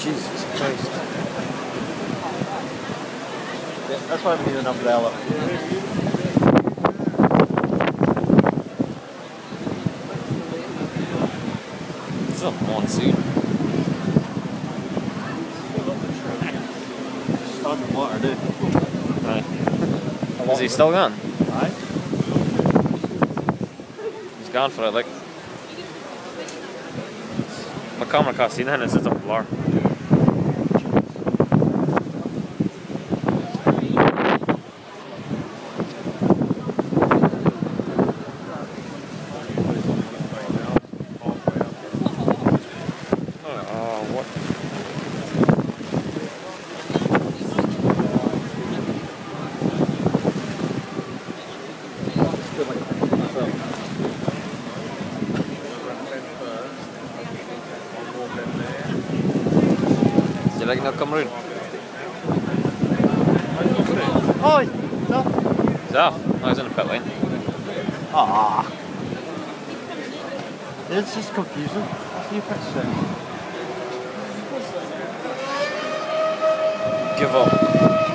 Jesus Christ. Yeah, that's why we need an umbrella. It's a monsoon. Starting water, dude. Right. Is he still gone? Aye. He's gone for it, like. My camera can't see nothing, it's just a blur. Oh, what? You like no come round? Oi! No. He's off. Oh, he's in the pit lane. Ah. It's just confusing. See if it's Give up.